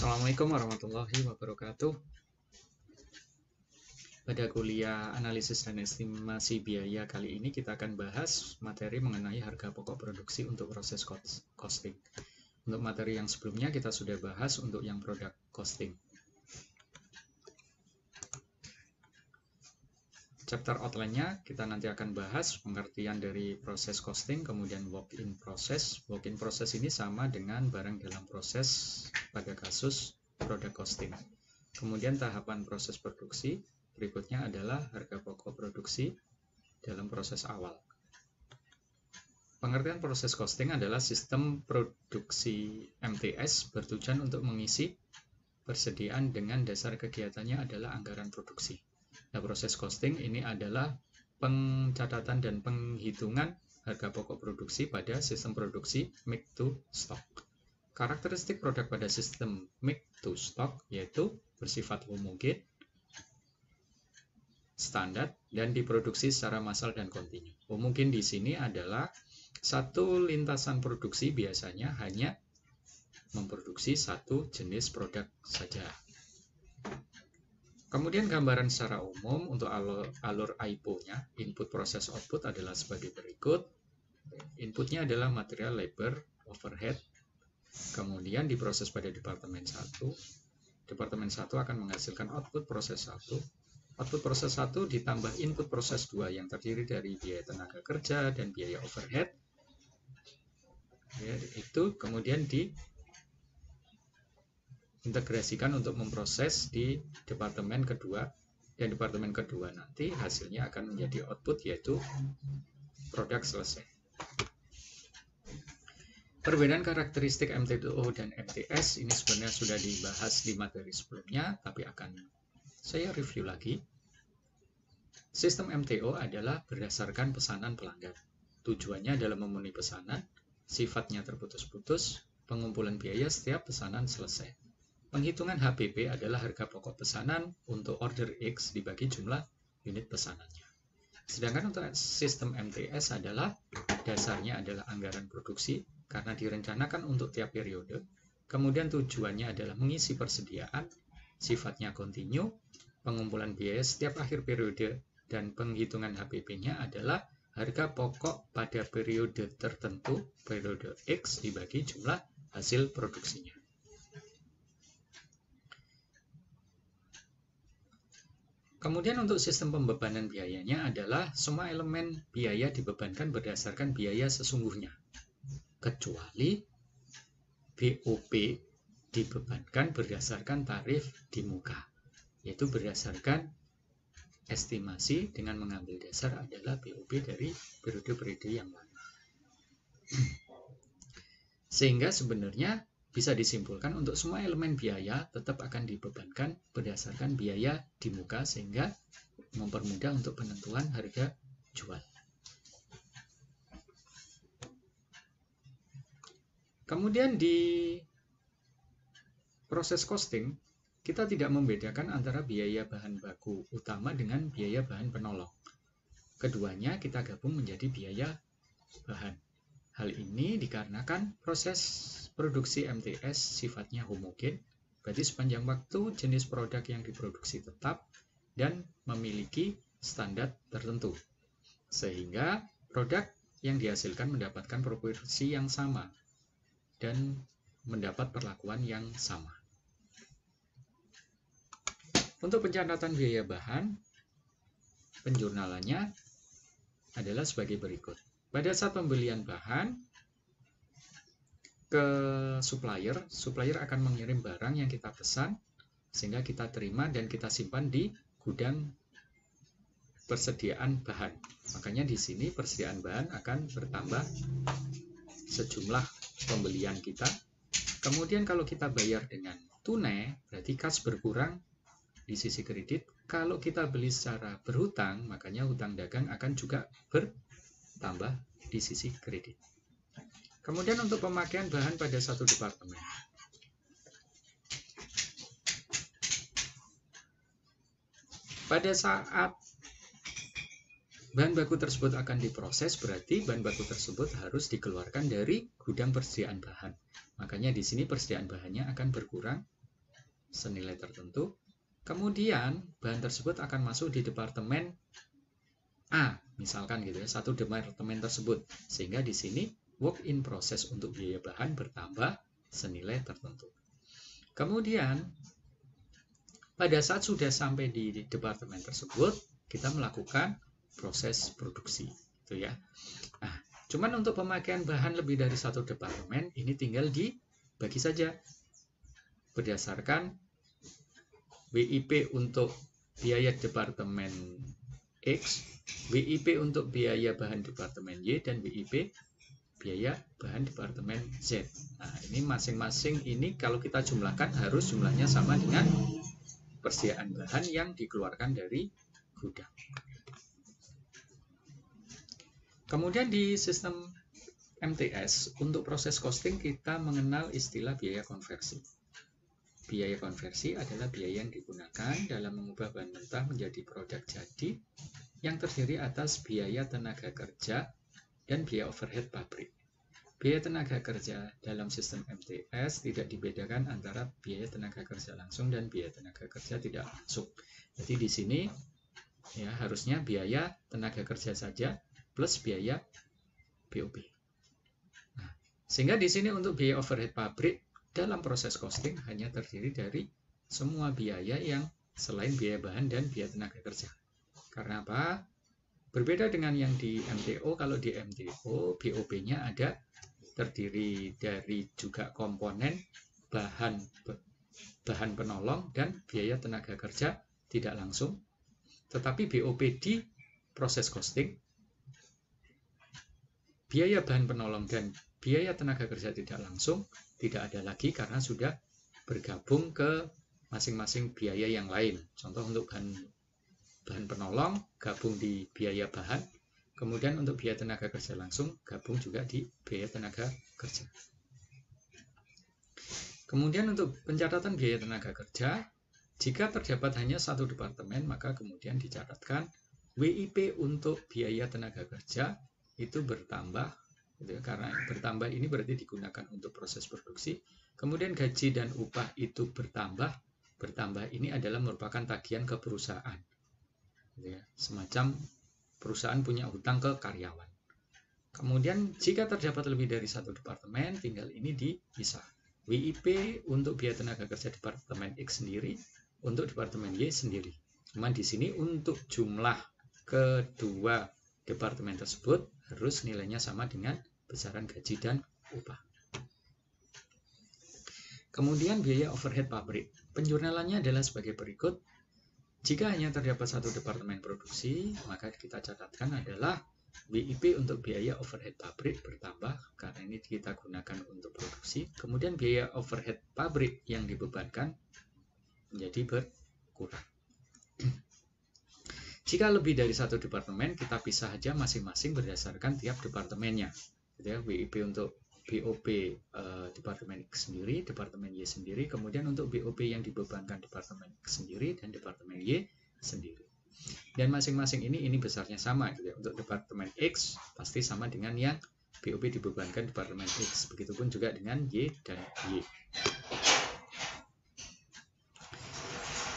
Assalamualaikum warahmatullahi wabarakatuh. Pada kuliah analisis dan estimasi biaya kali ini kita akan bahas materi mengenai harga pokok produksi untuk proses costing. Untuk materi yang sebelumnya kita sudah bahas untuk yang produk costing. Chapter outline-nya kita nanti akan bahas pengertian dari proses costing, kemudian work-in process. Work-in process ini sama dengan barang dalam proses pada kasus produk costing. Kemudian tahapan proses produksi, berikutnya adalah harga pokok produksi dalam proses awal. Pengertian proses costing adalah sistem produksi MTS bertujuan untuk mengisi persediaan dengan dasar kegiatannya adalah anggaran produksi. Nah, proses costing ini adalah pencatatan dan penghitungan harga pokok produksi pada sistem produksi make to stock. Karakteristik produk pada sistem make to stock yaitu bersifat homogen, standar, dan diproduksi secara massal dan kontinu. Homogen di sini adalah satu lintasan produksi biasanya hanya memproduksi satu jenis produk saja. Kemudian gambaran secara umum untuk alur IPO-nya, input proses output adalah sebagai berikut. Inputnya adalah material, labor, overhead. Kemudian diproses pada departemen 1. Departemen 1 akan menghasilkan output proses 1. Output proses 1 ditambah input proses 2 yang terdiri dari biaya tenaga kerja dan biaya overhead. Ya, itu kemudian integrasikan untuk memproses di departemen kedua, dan departemen kedua nanti hasilnya akan menjadi output yaitu produk selesai. Perbedaan karakteristik MTO dan MTS ini sebenarnya sudah dibahas di materi sebelumnya, tapi akan saya review lagi. Sistem MTO adalah berdasarkan pesanan pelanggan. Tujuannya adalah memenuhi pesanan, sifatnya terputus-putus, pengumpulan biaya setiap pesanan selesai. Penghitungan HPP adalah harga pokok pesanan untuk order X dibagi jumlah unit pesanannya. Sedangkan untuk sistem MTS adalah dasarnya adalah anggaran produksi karena direncanakan untuk tiap periode. Kemudian tujuannya adalah mengisi persediaan, sifatnya kontinu, pengumpulan biaya setiap akhir periode, dan penghitungan HPP-nya adalah harga pokok pada periode tertentu, periode X dibagi jumlah hasil produksinya. Kemudian untuk sistem pembebanan biayanya adalah semua elemen biaya dibebankan berdasarkan biaya sesungguhnya, kecuali BOP dibebankan berdasarkan tarif di muka, yaitu berdasarkan estimasi dengan mengambil dasar adalah BOP dari periode-periode yang lalu. Sehingga sebenarnya bisa disimpulkan untuk semua elemen biaya tetap akan dibebankan berdasarkan biaya di muka sehingga mempermudah untuk penentuan harga jual. Kemudian di proses costing, kita tidak membedakan antara biaya bahan baku utama dengan biaya bahan penolong. Keduanya kita gabung menjadi biaya bahan. Hal ini dikarenakan proses produksi MTS sifatnya homogen, berarti sepanjang waktu jenis produk yang diproduksi tetap dan memiliki standar tertentu. Sehingga produk yang dihasilkan mendapatkan proporsi yang sama dan mendapat perlakuan yang sama. Untuk pencatatan biaya bahan, penjurnalannya adalah sebagai berikut. Pada saat pembelian bahan ke supplier akan mengirim barang yang kita pesan sehingga kita terima dan kita simpan di gudang persediaan bahan. Makanya di sini persediaan bahan akan bertambah sejumlah pembelian kita. Kemudian kalau kita bayar dengan tunai, berarti kas berkurang di sisi kredit. Kalau kita beli secara berhutang, makanya hutang dagang akan juga bertambah di sisi kredit. Kemudian untuk pemakaian bahan pada satu departemen. Pada saat bahan baku tersebut akan diproses, berarti bahan baku tersebut harus dikeluarkan dari gudang persediaan bahan. Makanya di sini persediaan bahannya akan berkurang senilai tertentu. Kemudian bahan tersebut akan masuk di departemen A, misalkan gitu ya, satu departemen tersebut. Sehingga di sini work in process untuk biaya bahan bertambah senilai tertentu. Kemudian pada saat sudah sampai di departemen tersebut, kita melakukan proses produksi, gitu ya. Nah, cuman untuk pemakaian bahan lebih dari satu departemen, ini tinggal dibagi saja berdasarkan WIP untuk biaya departemen X, WIP untuk biaya bahan departemen Y, dan WIP biaya bahan departemen Z. Nah, ini masing-masing ini kalau kita jumlahkan harus jumlahnya sama dengan persediaan bahan yang dikeluarkan dari gudang. Kemudian di sistem MTS, untuk proses costing kita mengenal istilah biaya konversi. Biaya konversi adalah biaya yang digunakan dalam mengubah bahan mentah menjadi produk jadi yang terdiri atas biaya tenaga kerja dan biaya overhead pabrik. Biaya tenaga kerja dalam sistem MTS tidak dibedakan antara biaya tenaga kerja langsung dan biaya tenaga kerja tidak langsung. Jadi di sini ya harusnya biaya tenaga kerja saja plus biaya BOP. Nah, sehingga di sini untuk biaya overhead pabrik dalam proses costing hanya terdiri dari semua biaya yang selain biaya bahan dan biaya tenaga kerja. Karena apa? Berbeda dengan yang di MTO, kalau di MTO BOP-nya ada terdiri dari juga komponen bahan penolong dan biaya tenaga kerja tidak langsung. Tetapi BOP di proses costing, biaya bahan penolong dan biaya tenaga kerja tidak langsung tidak ada lagi karena sudah bergabung ke masing-masing biaya yang lain. Contoh untuk bahan penolong gabung di biaya bahan, kemudian untuk biaya tenaga kerja langsung gabung juga di biaya tenaga kerja. Kemudian untuk pencatatan biaya tenaga kerja, jika terdapat hanya satu departemen, maka kemudian dicatatkan WIP untuk biaya tenaga kerja itu bertambah, gitu ya, karena bertambah ini berarti digunakan untuk proses produksi. Kemudian gaji dan upah itu bertambah ini adalah merupakan tagihan ke perusahaan, gitu ya, semacam perusahaan punya hutang ke karyawan. Kemudian jika terdapat lebih dari satu departemen, tinggal ini dipisah. WIP untuk biaya tenaga kerja departemen X sendiri, untuk departemen Y sendiri. Cuman di sini untuk jumlah kedua departemen tersebut harus nilainya sama dengan besaran gaji dan upah. Kemudian biaya overhead pabrik. Penjurnalannya adalah sebagai berikut. Jika hanya terdapat satu departemen produksi, maka kita catatkan adalah WIP untuk biaya overhead pabrik bertambah karena ini kita gunakan untuk produksi. Kemudian biaya overhead pabrik yang dibebankan menjadi berkurang. Jika lebih dari satu departemen, kita pisah saja masing-masing berdasarkan tiap departemennya. Gitu ya, WIP untuk BOP departemen X sendiri, departemen Y sendiri, kemudian untuk BOP yang dibebankan departemen X sendiri dan departemen Y sendiri. Dan masing-masing ini besarnya sama. Gitu ya. Untuk departemen X pasti sama dengan yang BOP dibebankan departemen X. Begitupun juga dengan Y dan Y.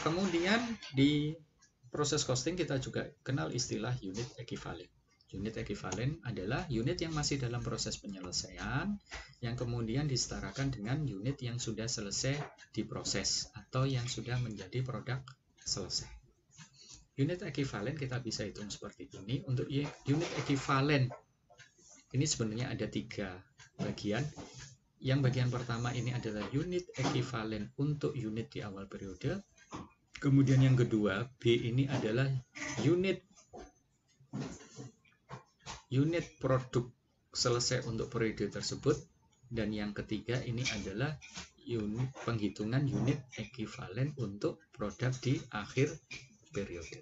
Kemudian di proses costing kita juga kenal istilah unit ekivalen. Unit ekivalen adalah unit yang masih dalam proses penyelesaian yang kemudian disetarakan dengan unit yang sudah selesai diproses atau yang sudah menjadi produk selesai. Unit ekivalen kita bisa hitung seperti ini. Untuk unit ekivalen ini sebenarnya ada 3 bagian. Yang bagian pertama ini adalah unit ekivalen untuk unit di awal periode. Kemudian yang kedua, B ini adalah unit produk selesai untuk periode tersebut. Dan yang ketiga ini adalah penghitungan unit ekivalen untuk produk di akhir periode.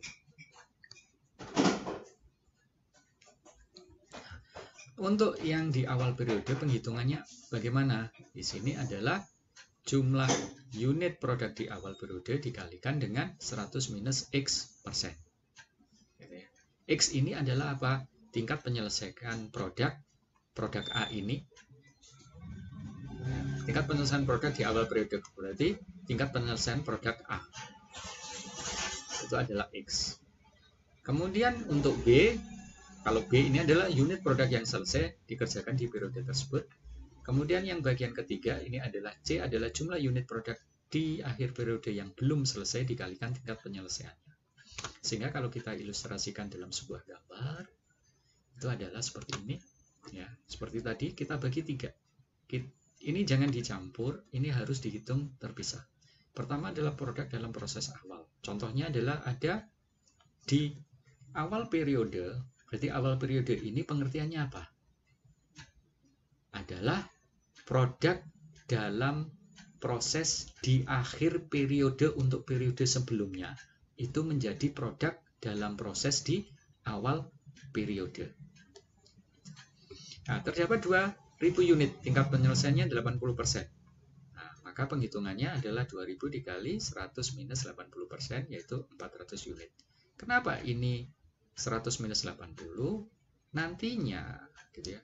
Untuk yang di awal periode penghitungannya bagaimana? Di sini adalah jumlah unit produk di awal periode dikalikan dengan 100 minus X persen. X ini adalah apa? Tingkat penyelesaian produk A ini. tingkat penyelesaian produk di awal periode, berarti tingkat penyelesaian produk A itu adalah X. Kemudian untuk B, kalau B ini adalah unit produk yang selesai dikerjakan di periode tersebut. Kemudian yang bagian ketiga ini adalah C, adalah jumlah unit produk di akhir periode yang belum selesai dikalikan tingkat penyelesaiannya. Sehingga kalau kita ilustrasikan dalam sebuah gambar, itu adalah seperti ini. Ya, seperti tadi kita bagi 3. Ini jangan dicampur, ini harus dihitung terpisah. Pertama adalah produk dalam proses awal. Contohnya adalah ada di awal periode, berarti awal periode ini pengertiannya apa? Adalah produk dalam proses di akhir periode untuk periode sebelumnya. Itu menjadi produk dalam proses di awal periode. Nah, terdapat 2.000 unit, tingkat penyelesaiannya 80%. Nah, maka penghitungannya adalah 2.000 dikali 100 minus 80%, yaitu 400 unit. Kenapa ini 100 minus 80? Nantinya, gitu ya,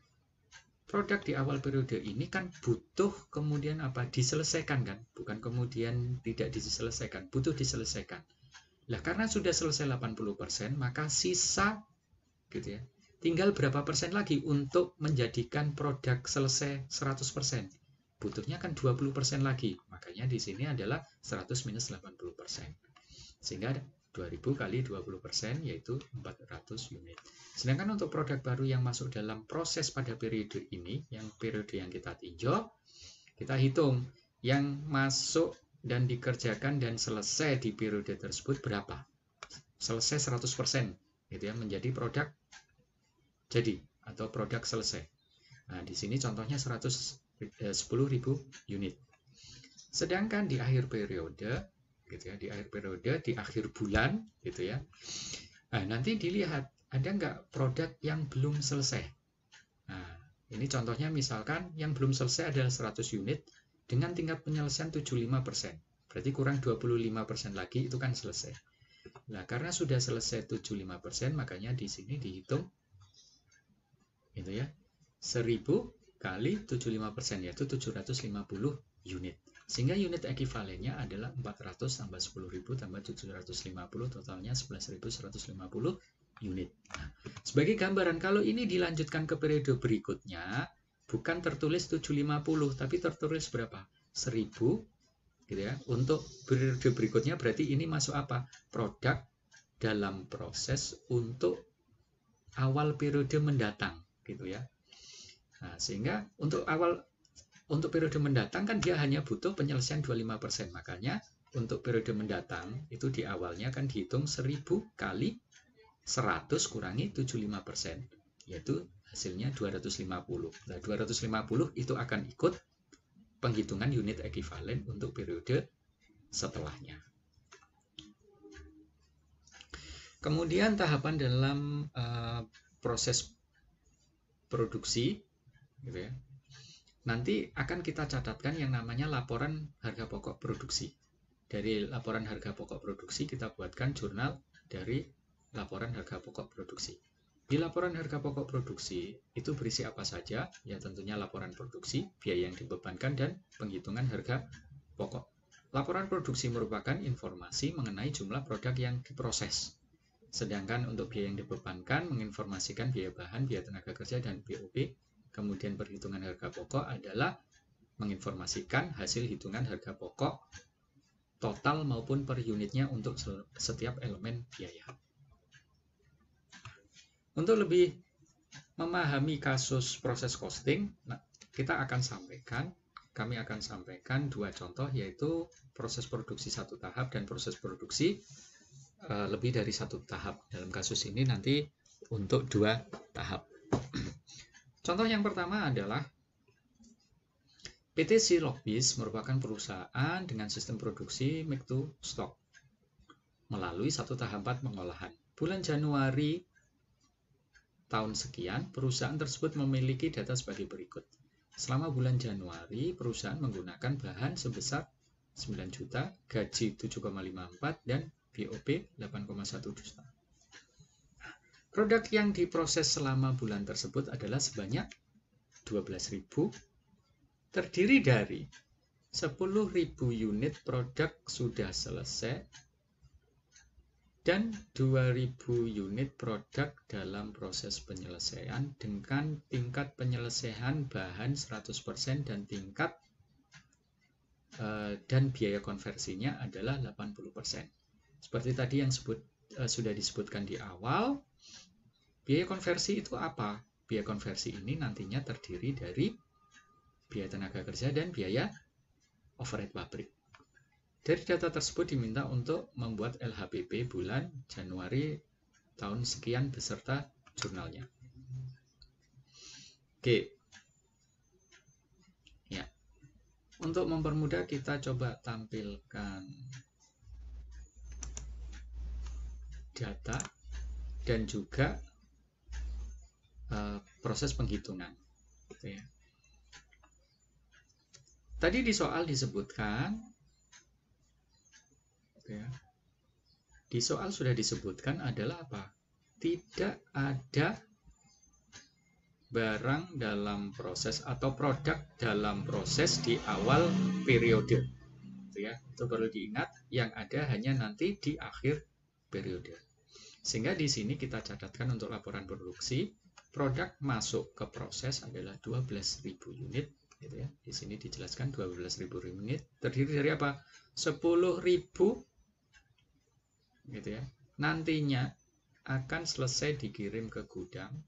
produk di awal periode ini kan butuh kemudian apa? Diselesaikan kan? Bukan kemudian tidak diselesaikan, butuh diselesaikan. Nah, karena sudah selesai 80%, maka sisa gitu ya. Tinggal berapa persen lagi untuk menjadikan produk selesai 100%. Butuhnya kan 20% lagi. Makanya di sini adalah 100 minus 80%. Sehingga 2000 kali 20% yaitu 400 unit. Sedangkan untuk produk baru yang masuk dalam proses pada periode ini, yang periode yang kita tinjau, kita hitung yang masuk dan dikerjakan dan selesai di periode tersebut berapa? Selesai 100%, gitu ya, menjadi produk jadi atau produk selesai. Nah, di sini contohnya 10.000 unit. Sedangkan di akhir periode, gitu ya, di akhir periode, di akhir bulan, gitu ya. Nah, nanti dilihat ada nggak produk yang belum selesai. Nah, ini contohnya misalkan yang belum selesai adalah 100 unit dengan tingkat penyelesaian 75%. Berarti kurang 25% lagi itu kan selesai. Nah, karena sudah selesai 75%, makanya di sini dihitung itu ya, 1000 kali 75%, yaitu 750 unit. Sehingga unit ekivalennya adalah 400 tambah 10.000 tambah 750, totalnya 11.150 unit. Nah, sebagai gambaran, kalau ini dilanjutkan ke periode berikutnya, bukan tertulis 750, tapi tertulis berapa? 1000, gitu ya. Untuk periode berikutnya berarti ini masuk apa? Produk dalam proses untuk awal periode mendatang, gitu ya. Nah, sehingga untuk periode mendatang kan dia hanya butuh penyelesaian 25%. Makanya untuk periode mendatang itu di awalnya kan dihitung 1000 kali 100 kurangi 75%, yaitu hasilnya 250. Nah, 250 itu akan ikut penghitungan unit ekivalen untuk periode setelahnya. Kemudian tahapan dalam proses produksi, gitu ya. Nanti akan kita catatkan yang namanya laporan harga pokok produksi. Dari laporan harga pokok produksi kita buatkan jurnal dari laporan harga pokok produksi. Di laporan harga pokok produksi itu berisi apa saja? Ya tentunya laporan produksi, biaya yang dibebankan, dan penghitungan harga pokok. Laporan produksi merupakan informasi mengenai jumlah produk yang diproses. Sedangkan untuk biaya yang dibebankan menginformasikan biaya bahan, biaya tenaga kerja, dan BOP. Kemudian perhitungan harga pokok adalah menginformasikan hasil hitungan harga pokok total maupun per unitnya untuk setiap elemen biaya. Untuk lebih memahami kasus proses costing, kami akan sampaikan dua contoh, yaitu proses produksi satu tahap dan proses produksi lebih dari satu tahap. Dalam kasus ini nanti untuk 2 tahap. Contoh yang pertama adalah PT Silogbiz merupakan perusahaan dengan sistem produksi make to stock melalui 1 tahap 4 pengolahan. Bulan Januari tahun sekian, perusahaan tersebut memiliki data sebagai berikut. Selama bulan Januari, perusahaan menggunakan bahan sebesar 9 juta, gaji 7,54, dan BOP 8,1 juta. Produk yang diproses selama bulan tersebut adalah sebanyak 12.000 terdiri dari 10.000 unit produk sudah selesai dan 2.000 unit produk dalam proses penyelesaian dengan tingkat penyelesaian bahan 100% dan tingkat dan biaya konversinya adalah 80%. Seperti tadi yang sudah disebutkan di awal, biaya konversi itu apa? Biaya konversi ini nantinya terdiri dari biaya tenaga kerja dan biaya overhead pabrik. Dari data tersebut diminta untuk membuat LHPP bulan Januari tahun sekian beserta jurnalnya. Oke. Ya. Untuk mempermudah kita coba tampilkan data dan juga proses penghitungan. Gitu ya. Tadi di soal disebutkan, ya, di soal sudah disebutkan adalah apa? Tidak ada barang dalam proses atau produk dalam proses di awal periode. Gitu ya. Itu perlu diingat, yang ada hanya nanti di akhir periode. Sehingga di sini kita catatkan untuk laporan produksi, produk masuk ke proses adalah 12.000 unit. Gitu ya. Di sini dijelaskan 12.000 unit terdiri dari apa? 10.000 gitu ya. Nantinya akan selesai dikirim ke gudang.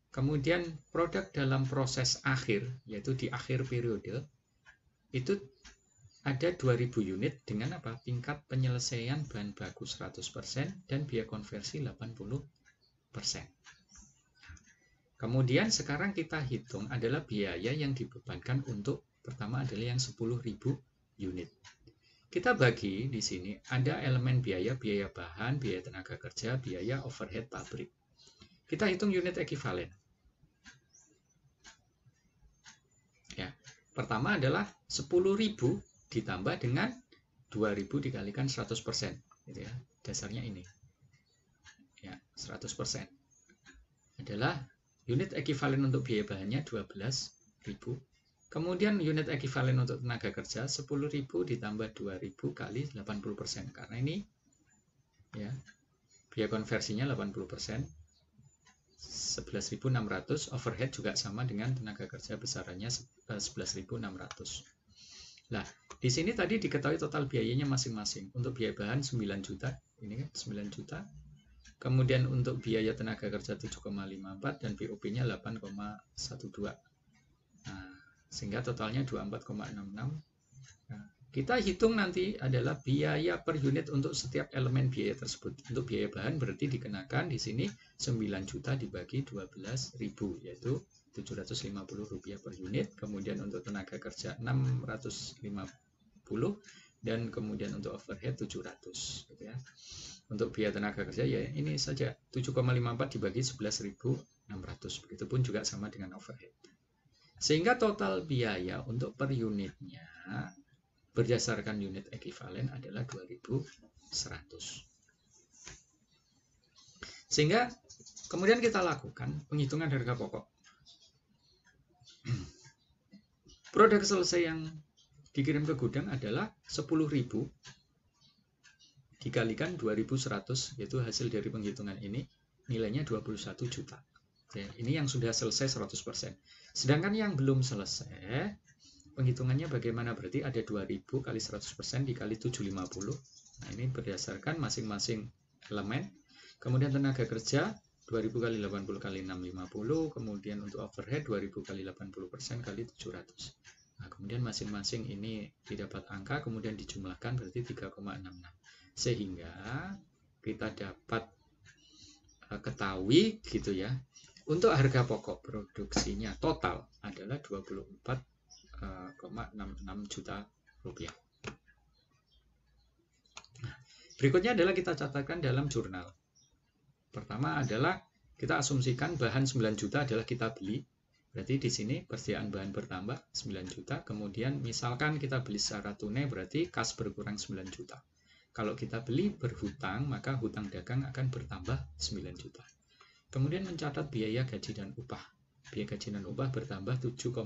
Kemudian produk dalam proses akhir, yaitu di akhir periode, itu ada 2.000 unit dengan apa? Tingkat penyelesaian bahan baku 100% dan biaya konversi 80%. Kemudian sekarang kita hitung adalah biaya yang dibebankan untuk pertama adalah yang 10.000 unit. Kita bagi di sini ada elemen biaya bahan, biaya tenaga kerja, biaya overhead pabrik. Kita hitung unit ekivalen. Ya, pertama adalah 10.000 ditambah dengan 2.000 dikalikan 100%. Gitu ya. Dasarnya ini. Ya, 100%. Adalah unit ekivalen untuk biaya bahannya 12.000. Kemudian unit ekivalen untuk tenaga kerja 10.000 ditambah 2.000 kali 80%. Karena ini ya, biaya konversinya 80%. 11.600, overhead juga sama dengan tenaga kerja besarannya 11.600. Nah, di sini tadi diketahui total biayanya masing-masing. Untuk biaya bahan 9 juta, ini kan 9 juta. Kemudian untuk biaya tenaga kerja 7,54 dan BOP-nya 8,12. Nah, sehingga totalnya 24,66. Nah, kita hitung nanti adalah biaya per unit untuk setiap elemen biaya tersebut. Untuk biaya bahan berarti dikenakan di sini 9 juta dibagi 12.000, yaitu Rp750 per unit. Kemudian untuk tenaga kerja 650 dan kemudian untuk overhead 700, gitu ya. Untuk biaya tenaga kerja ya ini saja 7,54 dibagi 11.600. Begitupun juga sama dengan overhead. Sehingga total biaya untuk per unitnya berdasarkan unit ekivalen adalah 2.100. Sehingga kemudian kita lakukan penghitungan harga pokok. Produk selesai yang dikirim ke gudang adalah 10.000 dikalikan 2.100, yaitu hasil dari penghitungan ini nilainya 21 juta. Oke, ini yang sudah selesai 100%. Sedangkan yang belum selesai, penghitungannya bagaimana? Berarti ada 2.000 kali 100% dikali 750. Nah, ini berdasarkan masing-masing elemen. Kemudian tenaga kerja 2.000 kali 80 kali 650. Kemudian untuk overhead 2.000 kali 80% kali 700. Nah, kemudian masing-masing ini didapat angka, kemudian dijumlahkan berarti 3,66. Sehingga kita dapat ketahui gitu ya, untuk harga pokok produksinya total adalah 24,66 juta rupiah. Nah, berikutnya adalah kita catatkan dalam jurnal. Pertama adalah kita asumsikan bahan 9 juta adalah kita beli. Berarti di sini persediaan bahan bertambah 9 juta. Kemudian misalkan kita beli secara tunai berarti kas berkurang 9 juta. Kalau kita beli berhutang, maka hutang dagang akan bertambah 9 juta. Kemudian mencatat biaya gaji dan upah. Biaya gaji dan upah bertambah 7,54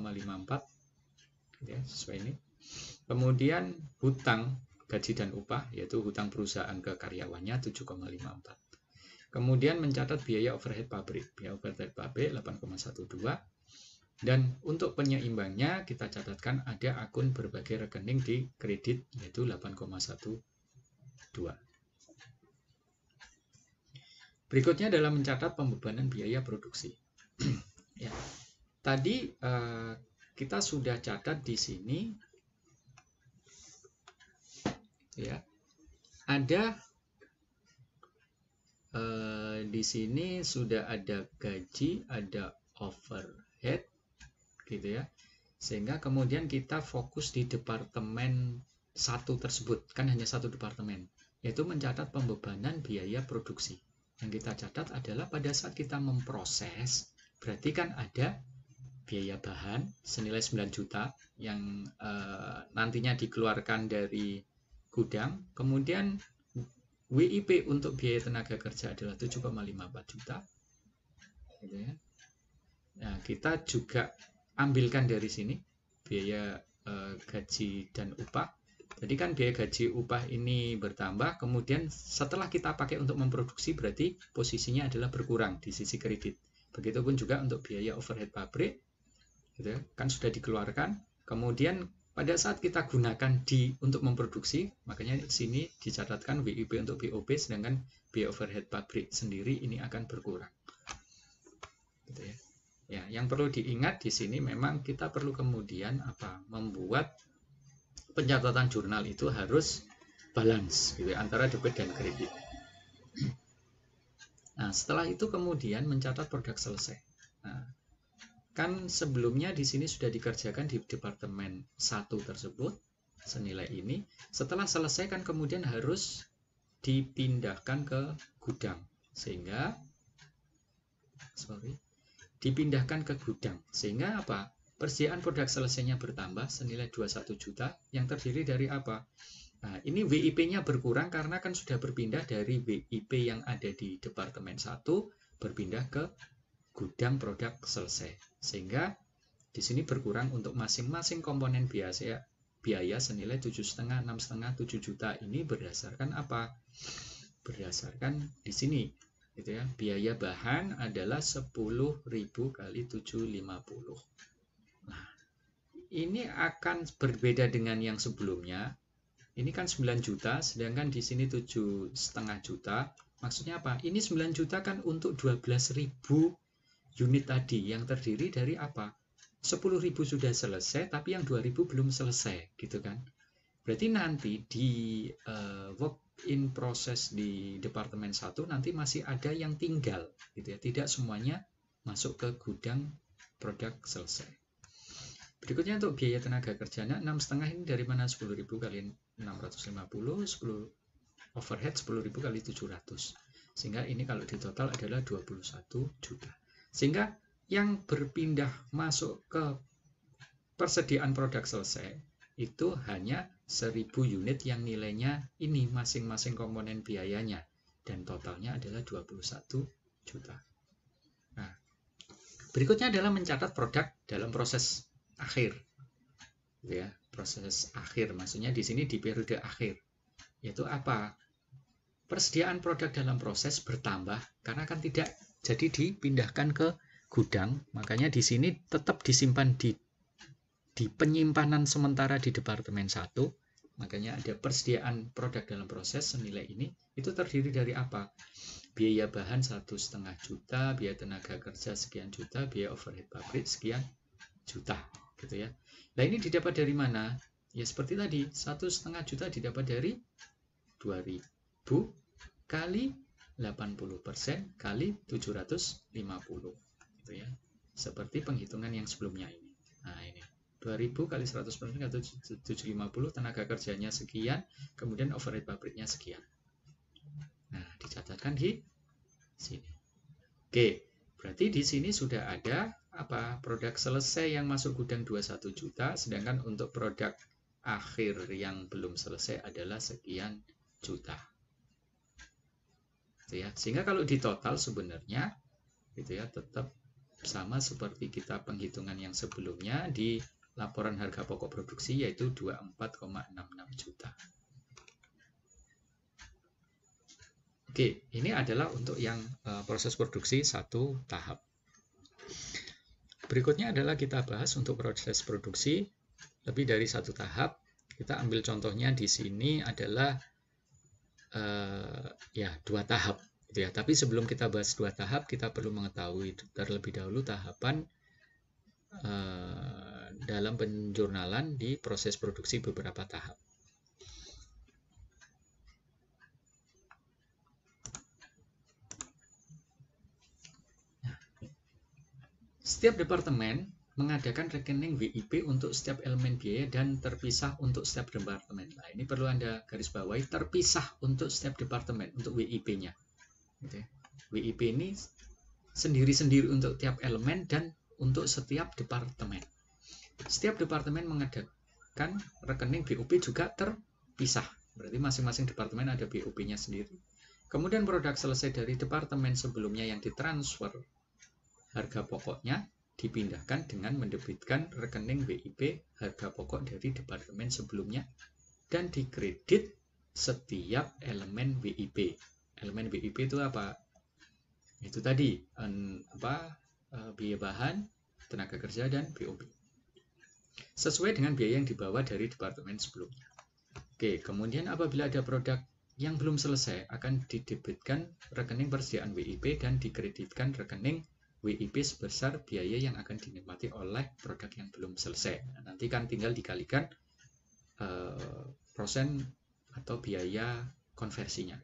ya, sesuai ini. Kemudian hutang gaji dan upah, yaitu hutang perusahaan ke karyawannya 7,54. Kemudian mencatat biaya overhead pabrik, biaya overhead pabrik 8,12. Dan untuk penyeimbangnya kita catatkan ada akun berbagai rekening di kredit, yaitu 8,12. Berikutnya adalah mencatat pembebanan biaya produksi. Ya. Tadi kita sudah catat di sini, ya, ada di sini sudah ada gaji, ada overhead, gitu ya. Sehingga kemudian kita fokus di departemen satu tersebut, kan hanya satu departemen, yaitu mencatat pembebanan biaya produksi. Yang kita catat adalah pada saat kita memproses, berarti kan ada biaya bahan senilai 9 juta yang nantinya dikeluarkan dari gudang. Kemudian WIP untuk biaya tenaga kerja adalah 7,54 juta. Gitu ya. Nah, kita juga ambilkan dari sini biaya gaji dan upah. Jadi kan biaya gaji upah ini bertambah, kemudian setelah kita pakai untuk memproduksi berarti posisinya adalah berkurang di sisi kredit. Begitupun juga untuk biaya overhead pabrik, gitu ya, kan sudah dikeluarkan. Kemudian pada saat kita gunakan untuk memproduksi, makanya di sini dicatatkan WIP untuk BOP, sedangkan biaya overhead pabrik sendiri ini akan berkurang. Gitu ya. Ya, yang perlu diingat di sini memang kita perlu kemudian membuat pencatatan jurnal itu harus balance gitu ya, antara debit dan kredit. Nah, setelah itu kemudian mencatat produk selesai. Nah, kan sebelumnya di sini sudah dikerjakan di departemen 1 tersebut senilai ini. Setelah selesai kan kemudian harus dipindahkan ke gudang, sehingga dipindahkan ke gudang, sehingga apa? Persediaan produk selesainya bertambah senilai 21 juta yang terdiri dari apa? Nah, ini WIP-nya berkurang karena kan sudah berpindah dari WIP yang ada di departemen 1 berpindah ke gudang produk selesai. Sehingga di sini berkurang untuk masing-masing komponen biaya senilai 7,5, 6,5, 7 juta ini berdasarkan apa? Berdasarkan di sini. Gitu ya. Biaya bahan adalah 10.000 kali 750. Nah, ini akan berbeda dengan yang sebelumnya. Ini kan 9 juta, sedangkan di sini 7,5 juta. Maksudnya apa? Ini 9 juta kan untuk 12.000 unit tadi, yang terdiri dari apa? 10.000 sudah selesai, tapi yang 2.000 belum selesai, gitu kan? Berarti nanti di work in process di departemen 1 nanti masih ada yang tinggal, gitu ya. Tidak semuanya masuk ke gudang produk selesai. Berikutnya untuk biaya tenaga kerjanya 6,5 ini dari mana? 10.000 kali 650, 10 overhead 10.000 kali 700. Sehingga ini kalau ditotal adalah 21 juta. Sehingga yang berpindah masuk ke persediaan produk selesai itu hanya 1.000 unit yang nilainya ini masing-masing komponen biayanya, dan totalnya adalah 21 juta. Nah, berikutnya adalah mencatat produk dalam proses akhir, ya, proses akhir maksudnya di sini di periode akhir, yaitu apa? Persediaan produk dalam proses bertambah karena kan tidak jadi dipindahkan ke gudang, makanya di sini tetap disimpan di penyimpanan sementara di departemen 1. Makanya ada persediaan produk dalam proses senilai ini. Itu terdiri dari apa? Biaya bahan 1,5 juta, biaya tenaga kerja sekian juta, biaya overhead pabrik sekian juta, gitu ya. Nah, ini didapat dari mana? Ya seperti tadi, 1,5 juta didapat dari 2.000 kali 80% kali 750, gitu ya. Seperti penghitungan yang sebelumnya ini. Nah, ini 2.000 kali 100% atau 750, tenaga kerjanya sekian, kemudian overhead pabriknya sekian. Nah, dicatatkan di sini. Oke, berarti di sini sudah ada produk selesai yang masuk gudang 21 juta, sedangkan untuk produk akhir yang belum selesai adalah sekian juta. Gitu ya. Sehingga kalau ditotal sebenarnya gitu ya, tetap sama seperti kita penghitungan yang sebelumnya di laporan harga pokok produksi yaitu 24,66 juta. Oke, ini adalah untuk yang proses produksi satu tahap. Berikutnya adalah kita bahas untuk proses produksi lebih dari satu tahap. Kita ambil contohnya di sini adalah ya 2 tahap. Gitu ya. Tapi sebelum kita bahas 2 tahap, kita perlu mengetahui terlebih dahulu tahapan dalam penjurnalan di proses produksi beberapa tahap. Setiap departemen mengadakan rekening WIP untuk setiap elemen biaya dan terpisah untuk setiap departemen. Nah, ini perlu Anda garis bawahi, terpisah untuk setiap departemen, untuk WIP-nya. Gitu ya. WIP ini sendiri-sendiri untuk tiap elemen dan untuk setiap departemen. Setiap departemen mengadakan rekening BOP juga terpisah. Berarti masing-masing departemen ada BOP-nya sendiri. Kemudian produk selesai dari departemen sebelumnya yang ditransfer harga pokoknya dipindahkan dengan mendebitkan rekening WIP harga pokok dari departemen sebelumnya dan dikredit setiap elemen WIP. Elemen WIP itu apa? Itu tadi biaya bahan, tenaga kerja, dan BOP. Sesuai dengan biaya yang dibawa dari departemen sebelumnya. Oke, kemudian apabila ada produk yang belum selesai akan didebitkan rekening persediaan WIP dan dikreditkan rekening WIP sebesar biaya yang akan dinikmati oleh produk yang belum selesai. Nah, nanti kan tinggal dikalikan persen atau biaya konversinya.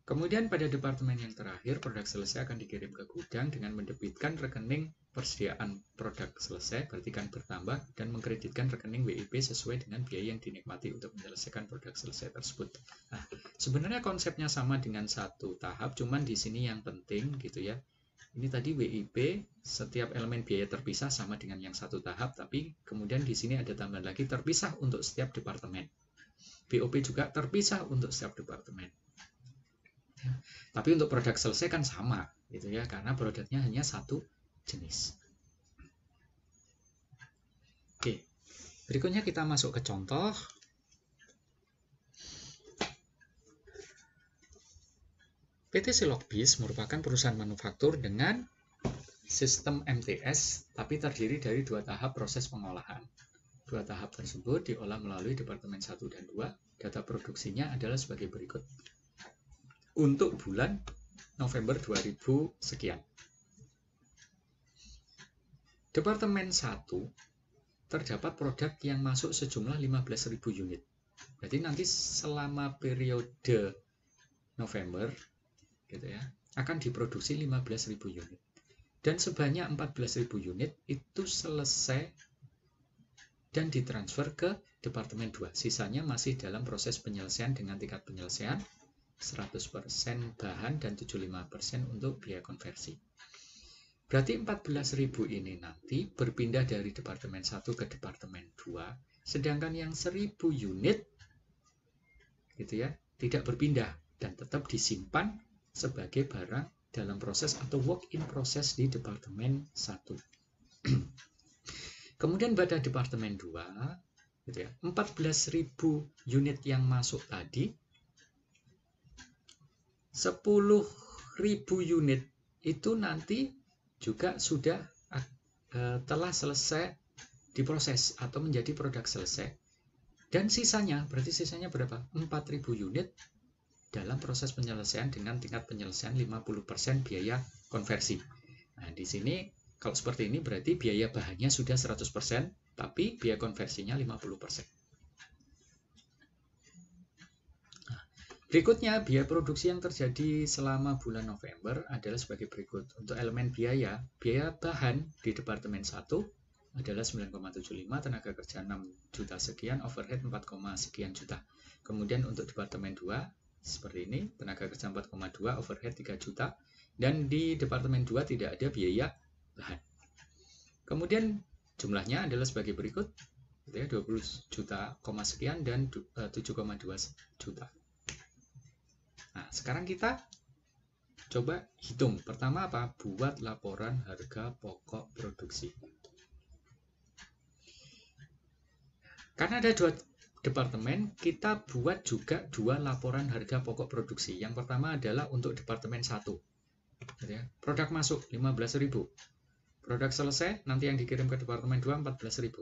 Kemudian pada departemen yang terakhir, produk selesai akan dikirim ke gudang dengan mendebitkan rekening persediaan produk selesai, berarti kan bertambah, dan mengkreditkan rekening WIP sesuai dengan biaya yang dinikmati untuk menyelesaikan produk selesai tersebut. Nah, sebenarnya konsepnya sama dengan satu tahap, cuman di sini yang penting gitu ya. Ini tadi WIP, setiap elemen biaya terpisah sama dengan yang satu tahap, tapi kemudian di sini ada tambahan lagi terpisah untuk setiap departemen. BOP juga terpisah untuk setiap departemen. Ya. Tapi untuk produk selesai kan sama, gitu ya, karena produknya hanya satu jenis. Oke, berikutnya kita masuk ke contoh. PT Silokbis merupakan perusahaan manufaktur dengan sistem MTS, tapi terdiri dari 2 tahap proses pengolahan. 2 tahap tersebut diolah melalui Departemen 1 dan 2. Data produksinya adalah sebagai berikut. Untuk bulan November 2000 sekian. Departemen 1 terdapat produk yang masuk sejumlah 15.000 unit. Berarti nanti selama periode November gitu ya, akan diproduksi 15.000 unit. Dan sebanyak 14.000 unit itu selesai dan ditransfer ke Departemen 2. Sisanya masih dalam proses penyelesaian dengan tingkat penyelesaian 100% bahan dan 75% untuk biaya konversi. Berarti 14.000 ini nanti berpindah dari Departemen 1 ke Departemen 2, sedangkan yang 1.000 unit gitu ya, tidak berpindah dan tetap disimpan sebagai barang dalam proses atau work in process di Departemen 1. Kemudian pada Departemen 2 gitu ya, 14.000 unit yang masuk tadi, 10.000 unit itu nanti juga sudah telah selesai diproses atau menjadi produk selesai. Dan sisanya, berarti sisanya berapa? 4.000 unit dalam proses penyelesaian dengan tingkat penyelesaian 50% biaya konversi. Nah, di sini kalau seperti ini berarti biaya bahannya sudah 100%, tapi biaya konversinya 50%. Nah, berikutnya, biaya produksi yang terjadi selama bulan November adalah sebagai berikut. Untuk elemen biaya bahan di Departemen 1 adalah 9,75, tenaga kerja 6 juta sekian, overhead 4, sekian juta. Kemudian untuk Departemen 2, seperti ini, tenaga kerja 4,2, overhead 3 juta, dan di Departemen 2 tidak ada biaya bahan. Kemudian jumlahnya adalah sebagai berikut, gitu ya, 20 juta, sekian, dan 7,2 juta. Nah, sekarang kita coba hitung. Pertama apa? Buat laporan harga pokok produksi. Karena ada 2 departemen, kita buat juga 2 laporan harga pokok produksi. Yang pertama adalah untuk departemen 1. Gitu ya. Produk masuk 15.000. Produk selesai, nanti yang dikirim ke departemen 2 14.000.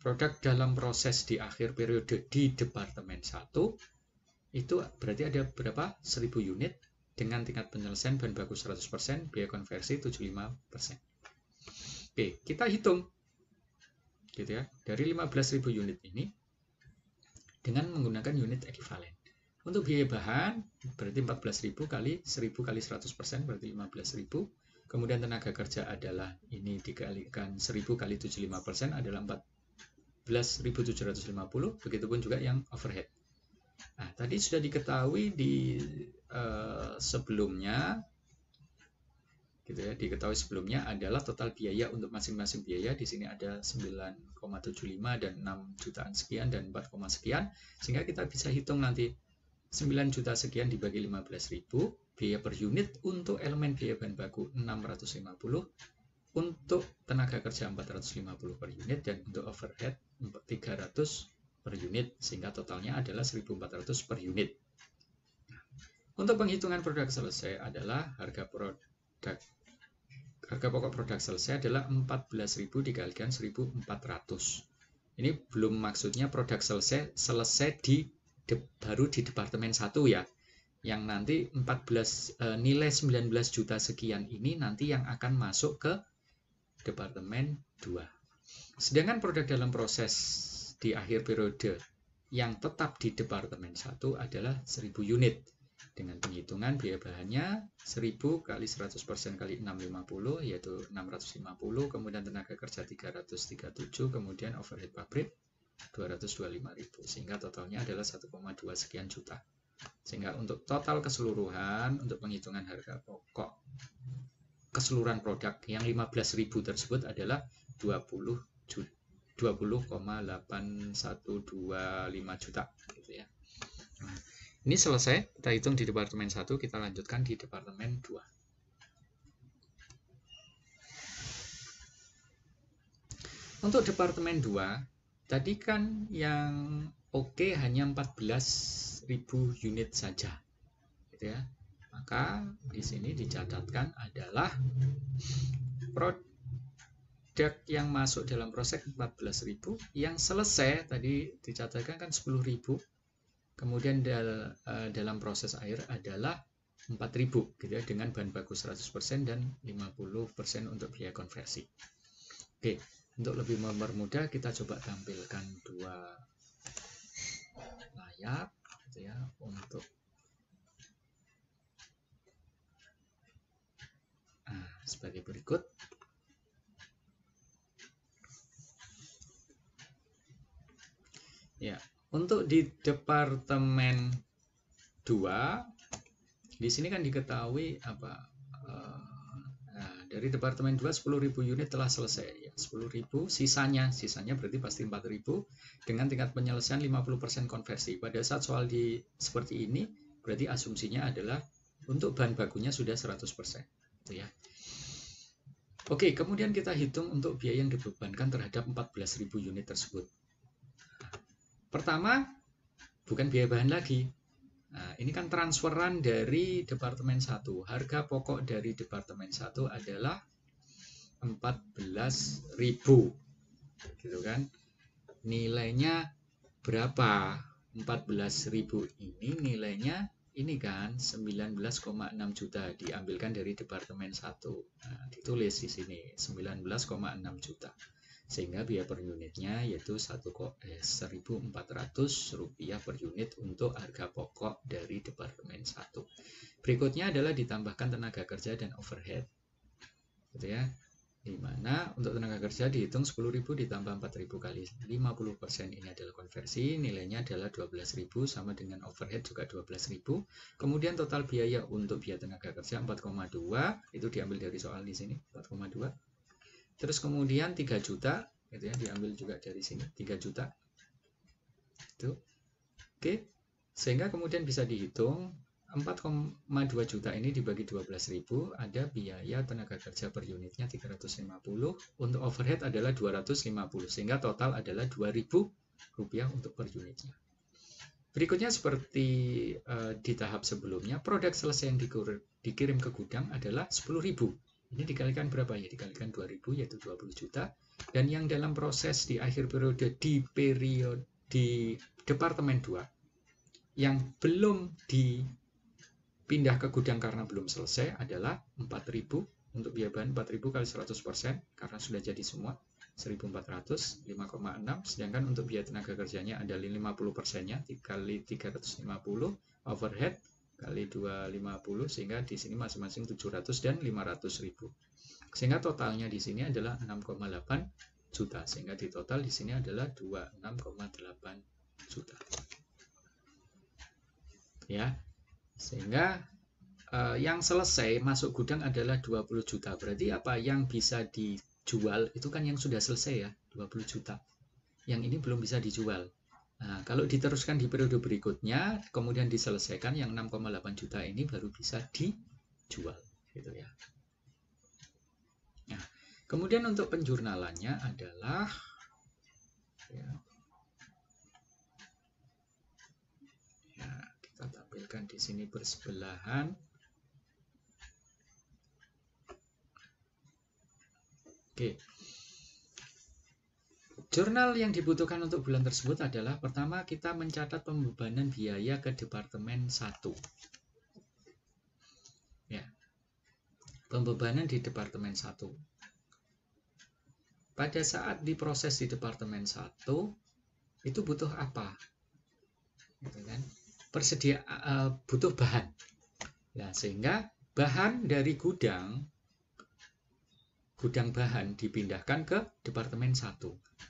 Produk dalam proses di akhir periode di departemen 1 itu berarti ada berapa? 1000 unit dengan tingkat penyelesaian bahan baku 100%, biaya konversi 75%. Oke, kita hitung gitu ya. Dari 15.000 unit ini dengan menggunakan unit ekivalen. Untuk biaya bahan berarti 14.000 kali 1000 kali 100% berarti 15.000. Kemudian tenaga kerja adalah ini dikalikan 1000 kali 75% adalah 14.750. Begitupun juga yang overhead. Nah, tadi sudah diketahui di sebelumnya, gitu ya, diketahui sebelumnya adalah total biaya untuk masing-masing biaya. Di sini ada 9,75 dan 6 jutaan sekian dan 4, sekian, sehingga kita bisa hitung nanti 9 juta sekian dibagi 15.000, biaya per unit untuk elemen biaya bahan baku 650, untuk tenaga kerja 450 per unit, dan untuk overhead 300 per unit, sehingga totalnya adalah 1.400 per unit. Untuk penghitungan produk selesai adalah harga pokok produk selesai adalah 14.000 dikalikan 1.400. Ini belum maksudnya produk selesai baru di departemen 1 ya. Yang nanti nilai 19 juta sekian ini nanti yang akan masuk ke departemen 2. Sedangkan produk dalam proses di akhir periode yang tetap di departemen 1 adalah 1000 unit. Dengan penghitungan biaya bahannya 1000 kali 100% kali 650 yaitu 650, kemudian tenaga kerja 337, kemudian overhead pabrik 225.000, sehingga totalnya adalah 1,2 sekian juta. Sehingga untuk total keseluruhan untuk penghitungan harga pokok keseluruhan produk yang 15.000 tersebut adalah 20,8125 juta gitu ya. Nah, ini selesai, kita hitung di departemen 1, kita lanjutkan di departemen 2. Untuk departemen 2, tadi kan yang oke hanya 14.000 unit saja. Gitu ya. Maka di sini dicatatkan adalah produk yang masuk dalam proses 14.000, yang selesai tadi dicatatkan kan 10.000. Kemudian dalam proses air adalah 4.000 gitu ya, dengan bahan baku 100% dan 50% untuk biaya konversi. Oke, untuk lebih mempermudah kita coba tampilkan 2 layar gitu ya untuk sebagai berikut. Ya, untuk di departemen 2, di sini kan diketahui apa? Dari departemen 2 10.000 unit telah selesai. Ya, 10.000, sisanya berarti pasti 4.000 dengan tingkat penyelesaian 50% konversi. Pada saat soal seperti ini, berarti asumsinya adalah untuk bahan bakunya sudah 100%. Gitu ya. Oke, kemudian kita hitung untuk biaya yang dibebankan terhadap 14.000 unit tersebut. Pertama, bukan biaya bahan lagi. Nah, ini kan transferan dari departemen 1. Harga pokok dari departemen 1 adalah 14.000. Gitu kan. Nilainya berapa? 14.000 ini nilainya ini kan 19,6 juta diambilkan dari departemen 1. Nah, ditulis di sini 19,6 juta. Sehingga biaya per unitnya yaitu 1.400 rupiah per unit untuk harga pokok dari departemen 1. Berikutnya adalah ditambahkan tenaga kerja dan overhead. Gitu ya. Dimana untuk tenaga kerja dihitung 10.000 ditambah 4.000 kali 50% ini adalah konversi, nilainya adalah 12.000 sama dengan overhead juga 12.000. Kemudian total biaya untuk biaya tenaga kerja 4,2, itu diambil dari soal di sini 4,2. Terus kemudian 3 juta, gitu ya, diambil juga dari sini 3 juta. Itu. Oke. Sehingga kemudian bisa dihitung 4,2 juta ini dibagi 12.000, ada biaya tenaga kerja per unitnya 350, untuk overhead adalah 250, sehingga total adalah 2.000 rupiah untuk per unitnya. Berikutnya seperti di tahap sebelumnya, produk selesai yang dikirim ke gudang adalah 10.000. Ini dikalikan berapa ya? Dikalikan 2.000 yaitu 20 juta. Dan yang dalam proses di akhir periode di Departemen 2 yang belum dipindah ke gudang karena belum selesai adalah 4.000 untuk biaya bahan 4.000 kali 100% karena sudah jadi semua 1.400, 5,6, sedangkan untuk biaya tenaga kerjanya ada 50%-nya kali 350, overhead kali 250, sehingga di sini masing-masing 700 dan 500.000. Sehingga totalnya di sini adalah 6,8 juta, sehingga di total di sini adalah 26,8 juta. Ya, sehingga yang selesai masuk gudang adalah 20 juta. Berarti apa? Yang bisa dijual itu kan yang sudah selesai ya, 20 juta. Yang ini belum bisa dijual. Nah, kalau diteruskan di periode berikutnya, kemudian diselesaikan, yang 6,8 juta ini baru bisa dijual. Gitu ya. Nah, kemudian untuk penjurnalannya adalah ya, kita tampilkan di sini bersebelahan. Oke. Jurnal yang dibutuhkan untuk bulan tersebut adalah pertama kita mencatat pembebanan biaya ke Departemen 1. Ya. Pembebanan di Departemen 1. Pada saat diproses di Departemen 1 itu butuh apa? Gitu kan? Butuh bahan. Nah, sehingga bahan dari gudang bahan dipindahkan ke Departemen 1.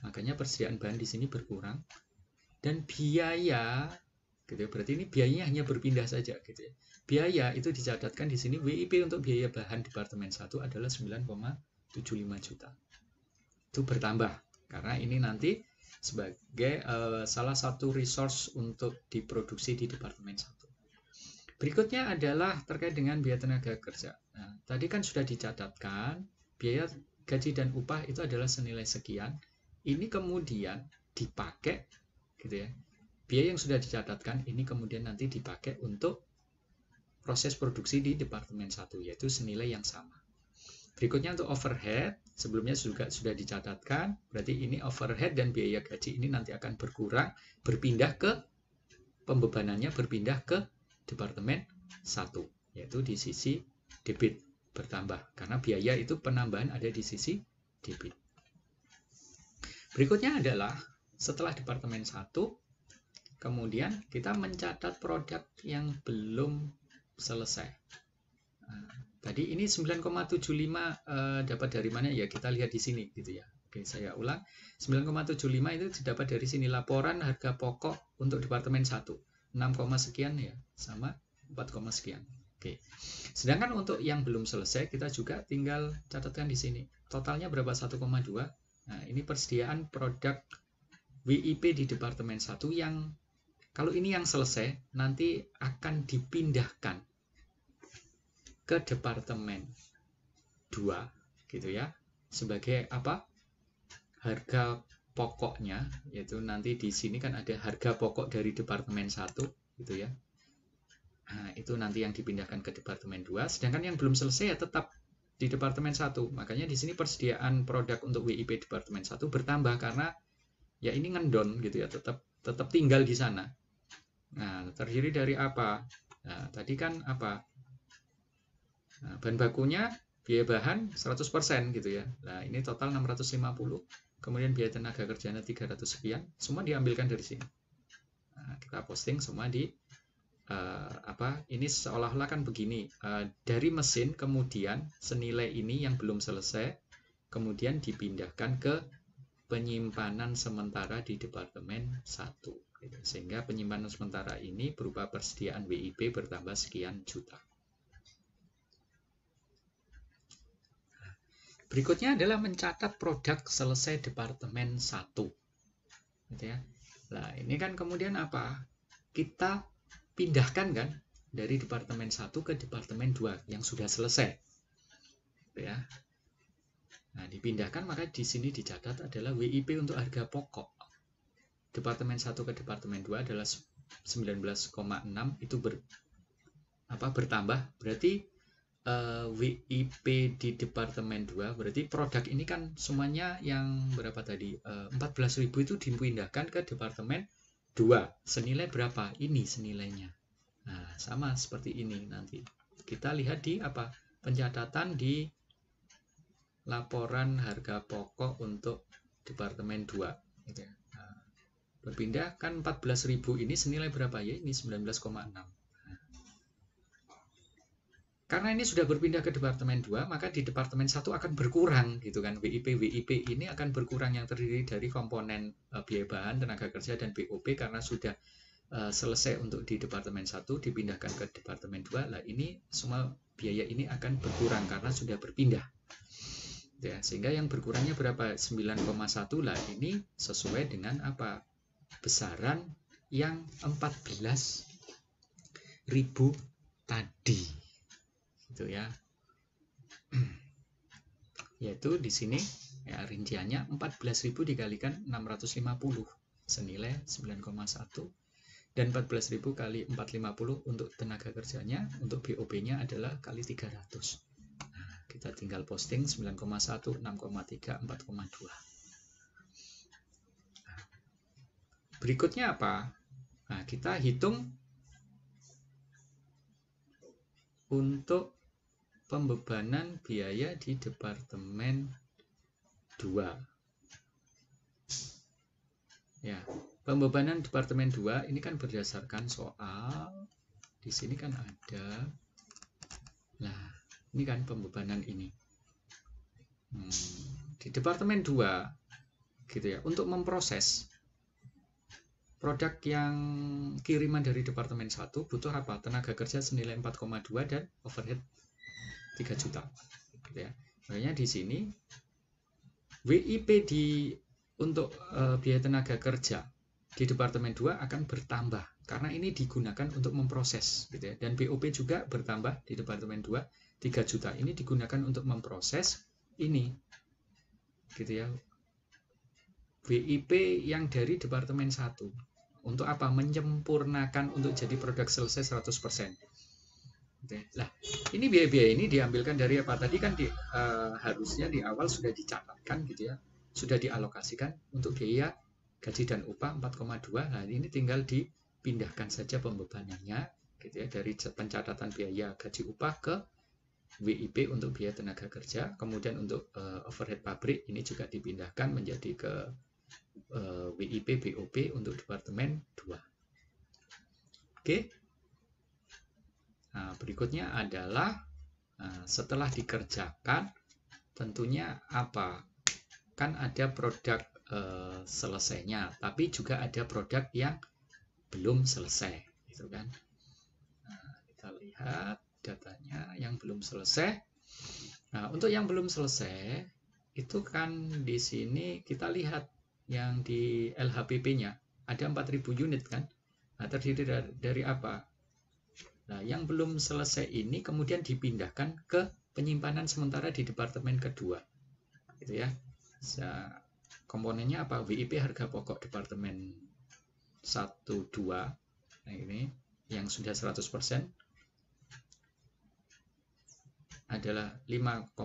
Makanya persediaan bahan di sini berkurang. Dan biaya, gitu, berarti ini biayanya hanya berpindah saja. Gitu ya. Biaya itu dicatatkan di sini, WIP untuk biaya bahan Departemen 1 adalah 9,75 juta. Itu bertambah, karena ini nanti sebagai salah satu resource untuk diproduksi di Departemen 1. Berikutnya adalah terkait dengan biaya tenaga kerja. Nah, tadi kan sudah dicatatkan, biaya gaji dan upah itu adalah senilai sekian. Ini kemudian dipakai, gitu ya. Biaya yang sudah dicatatkan ini kemudian nanti dipakai untuk proses produksi di Departemen 1, yaitu senilai yang sama. Berikutnya untuk overhead, sebelumnya juga sudah dicatatkan, berarti ini overhead dan biaya gaji ini nanti akan berkurang, berpindah ke pembebanannya, berpindah ke Departemen 1, yaitu di sisi debit bertambah, karena biaya itu penambahan ada di sisi debit. Berikutnya adalah setelah Departemen 1, kemudian kita mencatat produk yang belum selesai. Nah, tadi ini 9,75 dapat dari mana ya? Kita lihat di sini gitu ya. Oke, saya ulang. 9,75 itu didapat dari sini, laporan harga pokok untuk Departemen 1. 6, sekian ya, sama 4, sekian. Oke. Sedangkan untuk yang belum selesai kita juga tinggal catatkan di sini. Totalnya berapa? 1,2. Nah, ini persediaan produk WIP di Departemen 1 yang kalau ini yang selesai nanti akan dipindahkan ke Departemen 2 gitu ya. Sebagai apa? Harga pokoknya, yaitu nanti di sini kan ada harga pokok dari Departemen 1 gitu ya. Nah, itu nanti yang dipindahkan ke Departemen 2, sedangkan yang belum selesai ya tetap di Departemen 1. Makanya di sini persediaan produk untuk WIP Departemen 1 bertambah karena ya ini ngendon gitu ya, tetap tinggal di sana. Nah, terdiri dari apa? Nah, tadi kan apa? Nah, bahan bakunya biaya bahan 100% gitu ya. Nah, ini total 650. Kemudian biaya tenaga kerjanya 300 sekian, semua diambilkan dari sini. Nah, kita posting semua di ini seolah-olah kan begini, dari mesin kemudian senilai ini yang belum selesai kemudian dipindahkan ke penyimpanan sementara di Departemen 1 gitu. Sehingga penyimpanan sementara ini berupa persediaan WIP bertambah sekian juta. Berikutnya adalah mencatat produk selesai Departemen 1 gitu ya. Nah, ini kan kemudian apa? Kita pindahkan kan dari Departemen 1 ke Departemen 2 yang sudah selesai. Ya. Nah, dipindahkan maka di sini dicatat adalah WIP untuk harga pokok. Departemen 1 ke Departemen 2 adalah 19,6, itu bertambah, berarti WIP di Departemen 2, berarti produk ini kan semuanya yang berapa tadi? 14.000 itu dipindahkan ke Departemen 2. Senilai berapa? Ini senilainya. Nah, sama seperti ini nanti. Kita lihat di apa? Pencatatan di laporan harga pokok untuk Departemen 2. Gitu ya. Nah, berpindah kan 14.000 ini senilai berapa ya? Ini 19,6. Karena ini sudah berpindah ke Departemen 2, maka di Departemen 1 akan berkurang gitu kan. WIP ini akan berkurang yang terdiri dari komponen biaya bahan, tenaga kerja, dan BOP karena sudah selesai untuk di Departemen 1 dipindahkan ke Departemen 2. Lah ini semua biaya ini akan berkurang karena sudah berpindah. Ya, sehingga yang berkurangnya berapa? 9,1 lah, ini sesuai dengan apa? Besaran yang 14.000 tadi. Gitu ya. Yaitu di sini ya rinciannya 14.000 dikalikan 650 senilai 9,1 dan 14.000 kali 450 untuk tenaga kerjanya, untuk BOP-nya adalah kali 300. Nah, kita tinggal posting 9,1, 6,3, 4,2. Berikutnya apa? Nah, kita hitung untuk pembebanan biaya di Departemen 2. Ya, pembebanan Departemen 2 ini kan berdasarkan soal. Di sini kan ada. Nah, ini kan pembebanan ini. Di Departemen 2 gitu ya, untuk memproses produk yang kiriman dari Departemen 1 butuh apa? Tenaga kerja senilai 4,2 dan overhead 3 juta. Gitu ya. Makanya di sini WIP untuk biaya tenaga kerja di Departemen 2 akan bertambah karena ini digunakan untuk memproses gitu ya. Dan BOP juga bertambah di Departemen 2 3 juta. Ini digunakan untuk memproses ini. Gitu ya. WIP yang dari Departemen 1 untuk apa? Menyempurnakan untuk jadi produk selesai 100%. Nah, ini biaya-biaya ini diambilkan dari apa? Tadi kan harusnya di awal sudah dicatatkan gitu ya, sudah dialokasikan untuk biaya gaji dan upah 4,2. Nah, ini tinggal dipindahkan saja pembebanannya gitu ya, dari pencatatan biaya gaji upah ke WIP untuk biaya tenaga kerja, kemudian untuk overhead pabrik ini juga dipindahkan menjadi ke WIP BOP untuk Departemen 2. Oke. Nah, berikutnya adalah setelah dikerjakan tentunya apa? Kan ada produk selesainya, tapi juga ada produk yang belum selesai, gitu kan? Nah, kita lihat datanya yang belum selesai. Nah, untuk yang belum selesai itu kan di sini kita lihat yang di LHPP-nya ada 4.000 unit kan? Nah, terdiri dari apa? Nah, yang belum selesai ini kemudian dipindahkan ke penyimpanan sementara di Departemen kedua. Gitu ya. Komponennya apa? WIP harga pokok Departemen 1, 2. Nah, ini yang sudah 100% adalah 5,6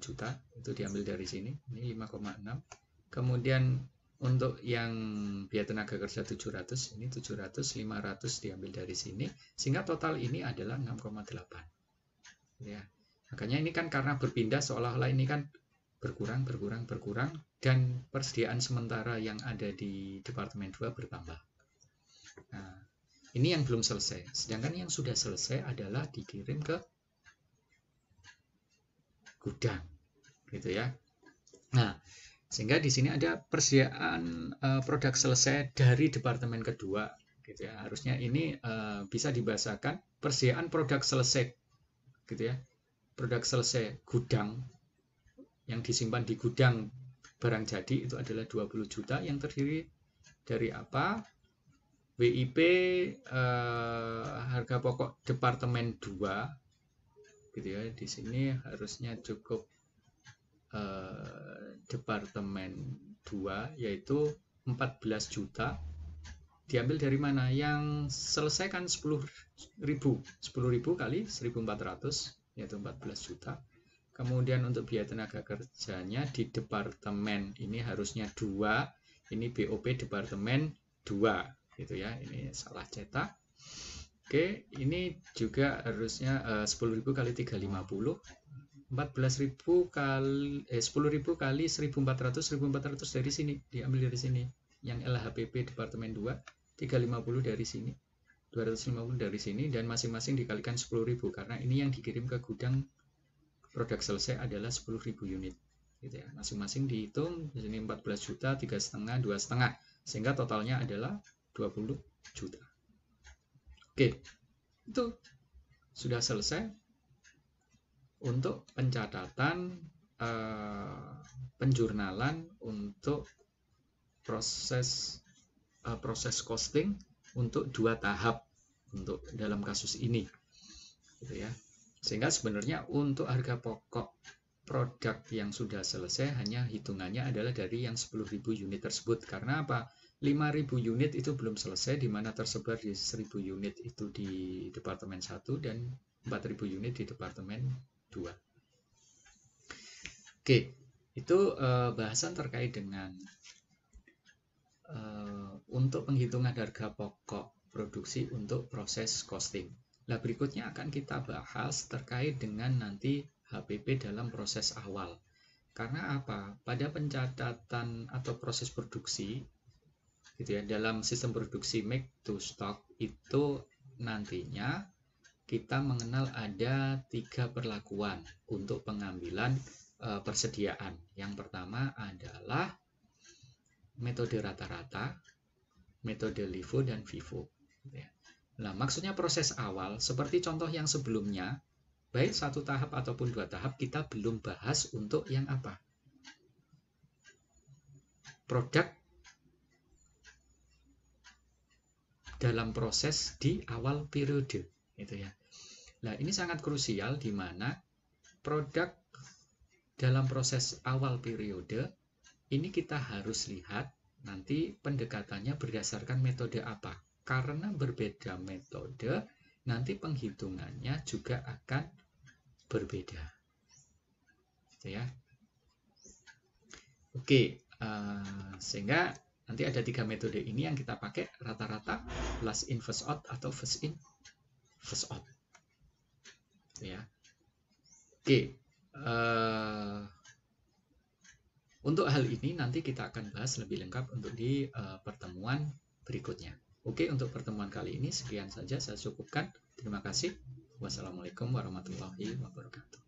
juta. Itu diambil dari sini. Ini 5,6. Kemudian untuk yang biaya tenaga kerja 700, ini 700, 500 diambil dari sini, sehingga total ini adalah 6,8. Ya. Makanya ini kan karena berpindah seolah-olah ini kan berkurang, dan persediaan sementara yang ada di Departemen 2 bertambah. Nah, ini yang belum selesai. Sedangkan yang sudah selesai adalah dikirim ke gudang. Gitu ya. Nah, sehingga di sini ada persediaan produk selesai dari Departemen kedua, gitu ya. Harusnya ini bisa dibahasakan persediaan produk selesai, gitu ya. Produk selesai gudang yang disimpan di gudang barang jadi itu adalah 20 juta yang terdiri dari apa? WIP harga pokok Departemen 2, gitu ya. Di sini harusnya cukup Departemen 2 yaitu 14 juta diambil dari mana? Yang selesai kan 10.000 kali 1.400 yaitu 14 juta. Kemudian untuk biaya tenaga kerjanya di departemen ini harusnya 2, ini BOP departemen 2 gitu ya, ini salah cetak. Oke, ini juga harusnya 10.000 kali 350, 14.000 kali 10.000 kali 1.400 dari sini, diambil dari sini. Yang LHPP departemen 2 350 dari sini, 250 dari sini, dan masing-masing dikalikan 10.000 karena ini yang dikirim ke gudang produk selesai adalah 10.000 unit gitu ya. Masing-masing dihitung di sini 14 juta, 3,5, 2,5, sehingga totalnya adalah 20 juta. Oke, itu sudah selesai untuk pencatatan penjurnalan untuk proses costing untuk 2 tahap untuk dalam kasus ini gitu ya. Sehingga sebenarnya untuk harga pokok produk yang sudah selesai hanya hitungannya adalah dari yang 10.000 unit tersebut. Karena apa? 5.000 unit itu belum selesai, di mana tersebar di 1.000 unit itu di departemen 1 dan 4.000 unit di departemen 2. Oke, itu bahasan terkait dengan untuk penghitungan harga pokok produksi untuk proses costing. Nah, berikutnya akan kita bahas terkait dengan nanti HPP dalam proses awal. Karena apa? Pada pencatatan atau proses produksi gitu ya, dalam sistem produksi make to stock itu nantinya kita mengenal ada 3 perlakuan untuk pengambilan persediaan. Yang pertama adalah metode rata-rata, metode LIFO dan FIFO gitu ya. Nah, maksudnya proses awal, seperti contoh yang sebelumnya, baik 1 tahap ataupun 2 tahap, kita belum bahas untuk yang apa? Produk dalam proses di awal periode, gitu ya. Nah, ini sangat krusial di mana produk dalam proses awal periode, ini kita harus lihat nanti pendekatannya berdasarkan metode apa. Karena berbeda metode, nanti penghitungannya juga akan berbeda. Gitu ya. Oke, sehingga nanti ada 3 metode ini yang kita pakai, rata-rata, last in first out, atau first in first out. Gitu ya. Oke, untuk hal ini nanti kita akan bahas lebih lengkap untuk di pertemuan berikutnya. Oke, untuk pertemuan kali ini sekian saja saya cukupkan. Terima kasih. Wassalamualaikum warahmatullahi wabarakatuh.